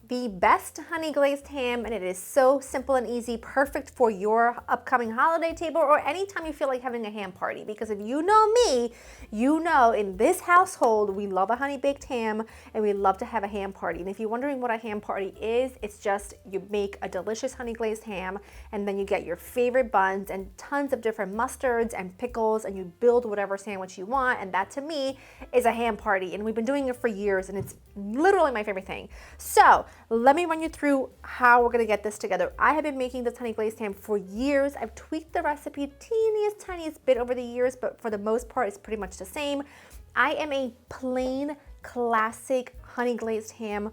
the best honey glazed ham, and it is so simple and easy, perfect for your upcoming holiday table or anytime you feel like having a ham party. Because if you know me, you know in this household we love a honey baked ham and we love to have a ham party. And if you're wondering what a ham party is, it's just you make a delicious honey glazed ham and then you get your favorite buns and tons of different mustards and pickles and you build whatever sandwich you want, and that to me is a ham party. And we've been doing it for years and it's literally my favorite thing. So let me run you through how we're gonna get this together. I have been making this honey glazed ham for years. I've tweaked the recipe teeniest, tiniest bit over the years, but for the most part, it's pretty much the same. I am a plain, classic honey glazed ham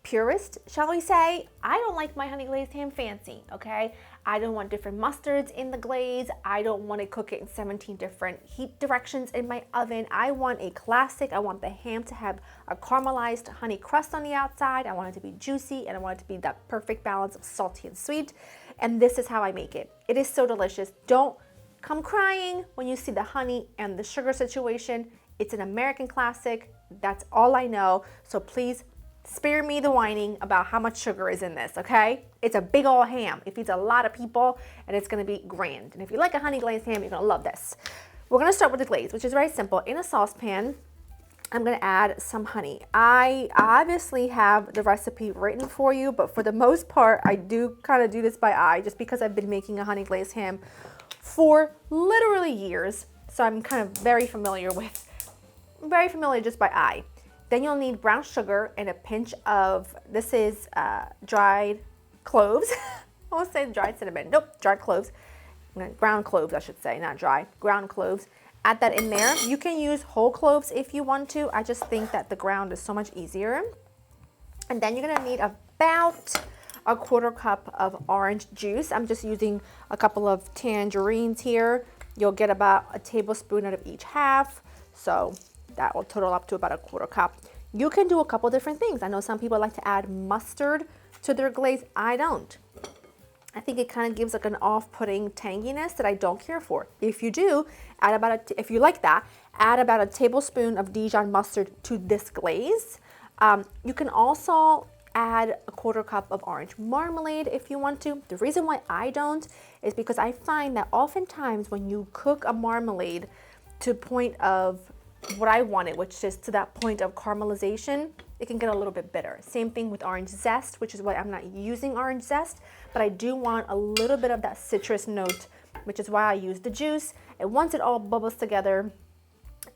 purist, shall we say. I don't like my honey glazed ham fancy, okay? I don't want different mustards in the glaze. I don't want to cook it in 17 different heat directions in my oven. I want a classic. I want the ham to have a caramelized honey crust on the outside. I want it to be juicy and I want it to be that perfect balance of salty and sweet. And this is how I make it. It is so delicious. Don't come crying when you see the honey and the sugar situation. It's an American classic. That's all I know. So please spare me the whining about how much sugar is in this, okay? It's a big old ham. It feeds a lot of people and it's gonna be grand. And if you like a honey glazed ham, you're gonna love this. We're gonna start with the glaze, which is very simple. In a saucepan, I'm gonna add some honey. I obviously have the recipe written for you, but for the most part, I do kind of do this by eye just because I've been making a honey glazed ham for literally years. So I'm kind of very familiar just by eye. Then you'll need brown sugar and a pinch of, this is dried cloves. I almost say dried cinnamon. Nope, dried cloves. Ground cloves, I should say, not dry. Ground cloves. Add that in there. You can use whole cloves if you want to. I just think that the ground is so much easier. And then you're gonna need about a 1/4 cup of orange juice. I'm just using a couple of tangerines here. You'll get about a tablespoon out of each half. So that will total up to about a 1/4 cup. You can do a couple different things. I know some people like to add mustard to their glaze. I don't. I think it kind of gives like an off-putting tanginess that I don't care for. If you do, add about if you like that, add about a tablespoon of Dijon mustard to this glaze. You can also add a 1/4 cup of orange marmalade if you want to. The reason why I don't is because I find that oftentimes when you cook a marmalade to the point of what I wanted, which is to that point of caramelization, it can get a little bit bitter. Same thing with orange zest, which is why I'm not using orange zest, but I do want a little bit of that citrus note, which is why I use the juice. And once it all bubbles together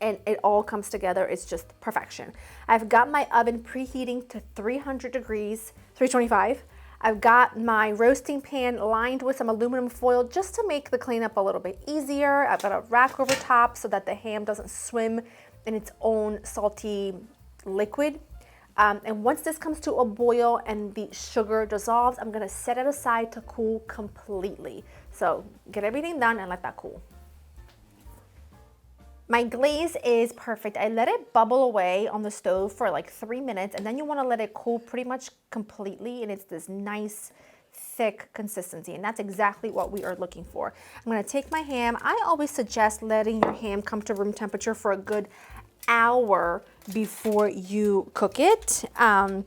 and it all comes together, it's just perfection. I've got my oven preheating to 300 degrees, 325. I've got my roasting pan lined with some aluminum foil just to make the cleanup a little bit easier. I've got a rack over top so that the ham doesn't swim in its own salty liquid. And once this comes to a boil and the sugar dissolves, I'm gonna set it aside to cool completely. So get everything done and let that cool. My glaze is perfect. I let it bubble away on the stove for like 3 minutes, and then you want to let it cool pretty much completely, and it's this nice thick consistency, and that's exactly what we are looking for. I'm going to take my ham. I always suggest letting your ham come to room temperature for a good hour before you cook it. And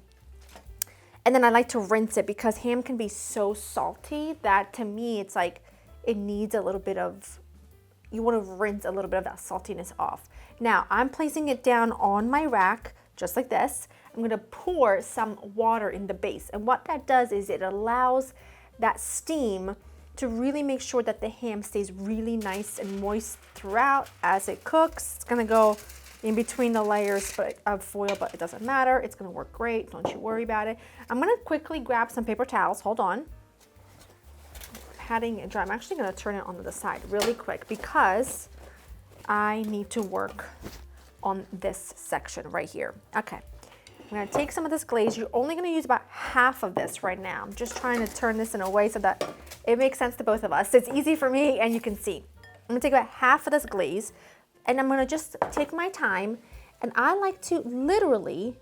then I like to rinse it because ham can be so salty that to me it's like it needs a little bit of, you want to rinse a little bit of that saltiness off. Now I'm placing it down on my rack just like this. I'm going to pour some water in the base, and what that does is it allows that steam to really make sure that the ham stays really nice and moist throughout as it cooks. It's going to go in between the layers of foil, but it doesn't matter. It's going to work great. Don't you worry about it. I'm going to quickly grab some paper towels. Hold on. Patting it dry. I'm actually going to turn it onto the side really quick because I need to work on this section right here. Okay, I'm going to take some of this glaze. You're only going to use about half of this right now. I'm just trying to turn this in a way so that it makes sense to both of us. It's easy for me and you can see. I'm going to take about half of this glaze and I'm going to just take my time, and I like to literally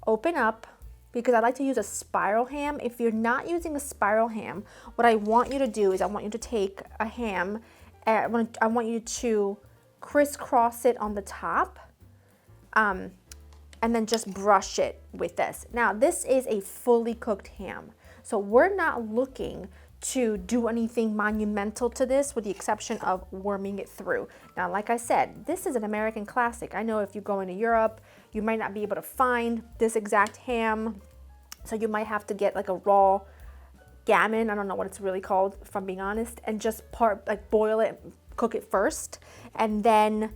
open up because I like to use a spiral ham. If you're not using a spiral ham, what I want you to do is I want you to take a ham and I want you to crisscross it on the top and then just brush it with this. Now, this is a fully cooked ham, so we're not looking to do anything monumental to this with the exception of warming it through. Now, like I said, this is an American classic. I know if you go into Europe, you might not be able to find this exact ham, so you might have to get like a raw gammon, I don't know what it's really called, if I'm being honest, and just boil it, cook it first, and then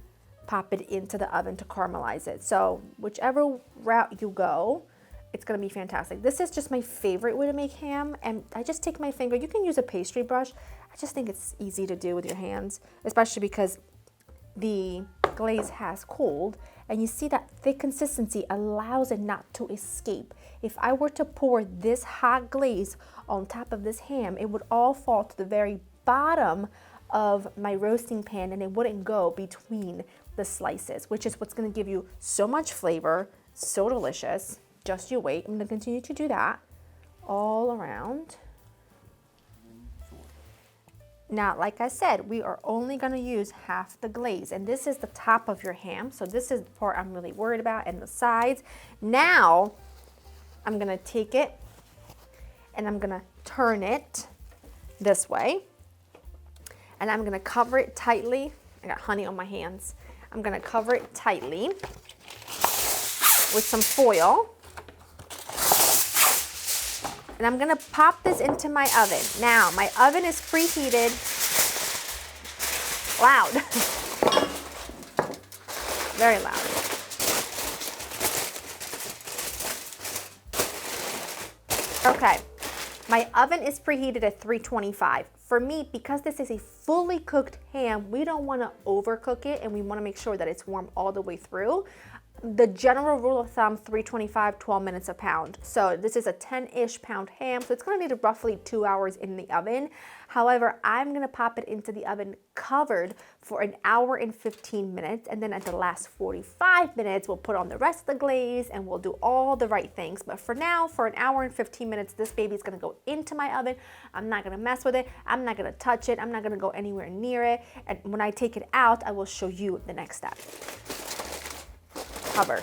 pop it into the oven to caramelize it. So whichever route you go, it's gonna be fantastic. This is just my favorite way to make ham, and I just take my finger. You can use a pastry brush. I just think it's easy to do with your hands, especially because the glaze has cooled, and you see that thick consistency allows it not to escape. If I were to pour this hot glaze on top of this ham, it would all fall to the very bottom of my roasting pan, and it wouldn't go between the slices, which is what's going to give you so much flavor, so delicious. Just you wait. I'm going to continue to do that all around. Now, like I said, we are only going to use half the glaze, and this is the top of your ham, so this is the part I'm really worried about, and the sides. Now I'm going to take it and I'm going to turn it this way, and I'm going to cover it tightly. I got honey on my hands. I'm going to cover it tightly with some foil. And I'm gonna pop this into my oven. Now, my oven is preheated. Loud. Very loud. Okay, my oven is preheated at 325. For me, because this is a fully cooked ham, we don't wanna overcook it, and we wanna make sure that it's warm all the way through. The general rule of thumb, 325, 12 minutes a pound. So this is a 10-ish pound ham, so it's gonna need roughly 2 hours in the oven. However, I'm gonna pop it into the oven covered for an hour and 15 minutes, and then at the last 45 minutes, we'll put on the rest of the glaze and we'll do all the right things. But for now, for an hour and 15 minutes, this baby's gonna go into my oven. I'm not gonna mess with it. I'm not gonna touch it. I'm not gonna go anywhere near it. And when I take it out, I will show you the next step. Cover.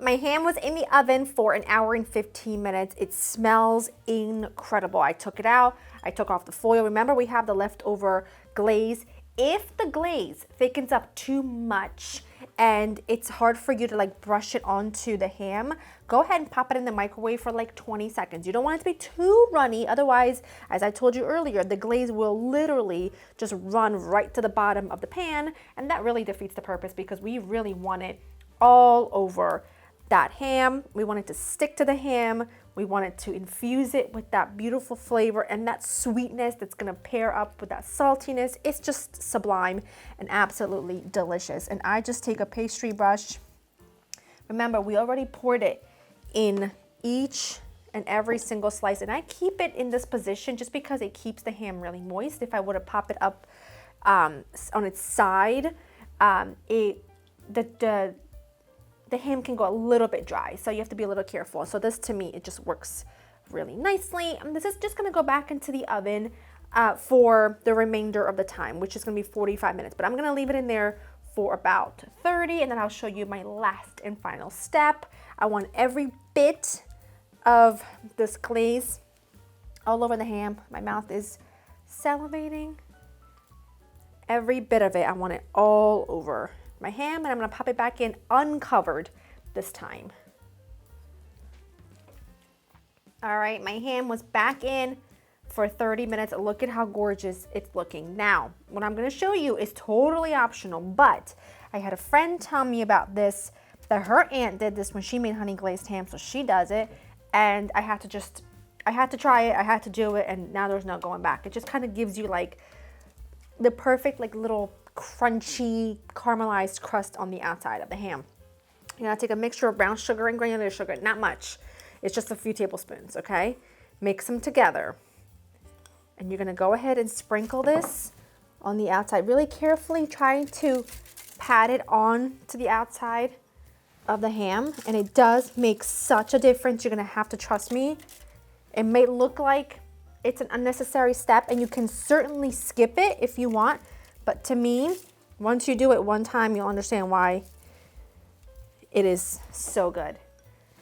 My ham was in the oven for an hour and 15 minutes. It smells incredible. I took it out. I took off the foil. Remember, we have the leftover glaze. If the glaze thickens up too much and it's hard for you to like brush it onto the ham, go ahead and pop it in the microwave for like 20 seconds. You don't want it to be too runny. Otherwise, as I told you earlier, the glaze will literally just run right to the bottom of the pan, and that really defeats the purpose because we really want it all over that ham. We want it to stick to the ham. We want it to infuse it with that beautiful flavor and that sweetness that's gonna pair up with that saltiness. It's just sublime and absolutely delicious. And I just take a pastry brush. Remember, we already poured it in each and every single slice, and I keep it in this position just because it keeps the ham really moist. If I were to pop it up on its side, the ham can go a little bit dry, so you have to be a little careful. So this, to me, it just works really nicely. And this is just gonna go back into the oven for the remainder of the time, which is gonna be 45 minutes. But I'm gonna leave it in there for about 30, and then I'll show you my last and final step. I want every bit of this glaze all over the ham. My mouth is salivating. Every bit of it, I want it all over my ham, and I'm gonna pop it back in uncovered this time. All right, my ham was back in for 30 minutes. Look at how gorgeous it's looking. Now, what I'm gonna show you is totally optional, but I had a friend tell me about this, that her aunt did this when she made honey glazed ham, so she does it, and I had to try it, I had to do it, and now there's no going back. It just kind of gives you like the perfect like little crunchy caramelized crust on the outside of the ham. You're gonna take a mixture of brown sugar and granulated sugar, not much. It's just a few tablespoons, okay? Mix them together. And you're gonna go ahead and sprinkle this on the outside, really carefully trying to pat it on to the outside of the ham. And it does make such a difference. You're gonna have to trust me. It may look like it's an unnecessary step, and you can certainly skip it if you want. But to me, once you do it one time, you'll understand why It is so good.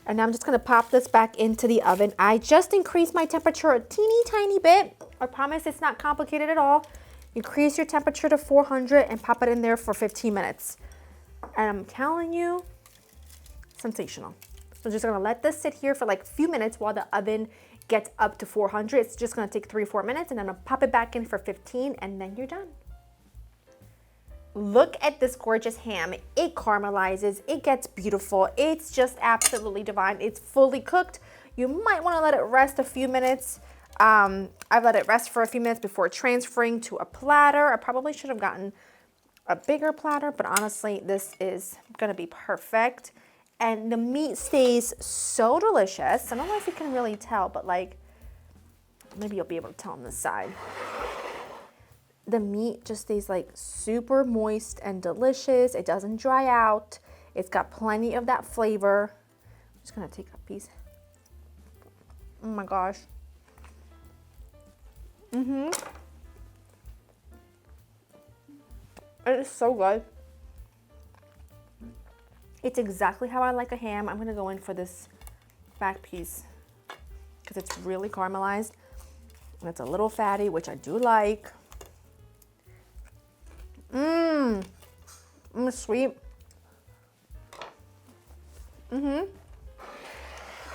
And now I'm just gonna pop this back into the oven. I just increased my temperature a teeny tiny bit. I promise it's not complicated at all. Increase your temperature to 400 and pop it in there for 15 minutes. And I'm telling you, sensational. So I'm just gonna let this sit here for like a few minutes while the oven gets up to 400. It's just gonna take 3 or 4 minutes, and then I'm gonna pop it back in for 15, and then you're done. Look at this gorgeous ham. It caramelizes, it gets beautiful. It's just absolutely divine. It's fully cooked. You might wanna let it rest a few minutes. I've let it rest for a few minutes before transferring to a platter. I probably should have gotten a bigger platter, but honestly, this is gonna be perfect. And the meat stays so delicious. I don't know if you can really tell, but like, maybe you'll be able to tell on this side. The meat just stays like super moist and delicious. It doesn't dry out. It's got plenty of that flavor. I'm just gonna take a piece. Oh my gosh. It is so good. It's exactly how I like a ham. I'm gonna go in for this back piece because it's really caramelized and it's a little fatty, which I do like. Sweet.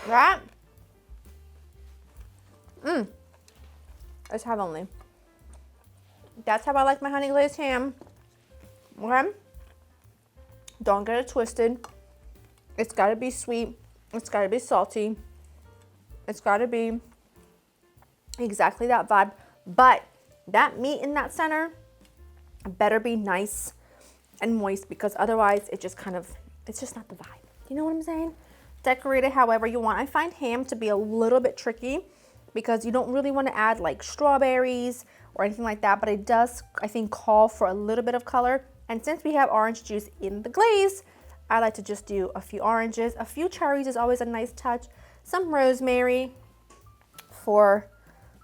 That. It's heavenly. That's how I like my honey glazed ham. Okay? Don't get it twisted. It's gotta be sweet. It's gotta be salty. It's gotta be exactly that vibe. But that meat in that center better be nice and moist, because otherwise it just it's just not the vibe. You know what I'm saying? Decorate it however you want. I find ham to be a little bit tricky because you don't really want to add like strawberries or anything like that, but it does, I think, call for a little bit of color. And since we have orange juice in the glaze, I like to just do a few oranges. A few cherries is always a nice touch. Some rosemary for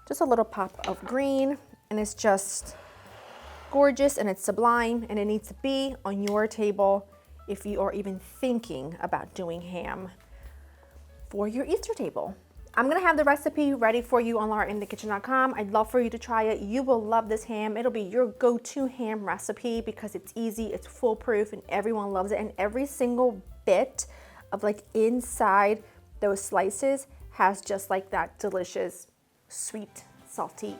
just a little pop of green, and it's just gorgeous and it's sublime, and it needs to be on your table if you are even thinking about doing ham for your Easter table. I'm gonna have the recipe ready for you on laurainthekitchen.com. I'd love for you to try it. You will love this ham. It'll be your go-to ham recipe because it's easy, it's foolproof, and everyone loves it. And every single bit of like inside those slices has just like that delicious, sweet, salty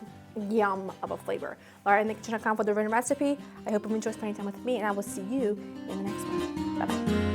yum of a flavor. laurainthekitchen.com for the written recipe. I hope you enjoy spending time with me, and I will see you in the next one. Bye-bye.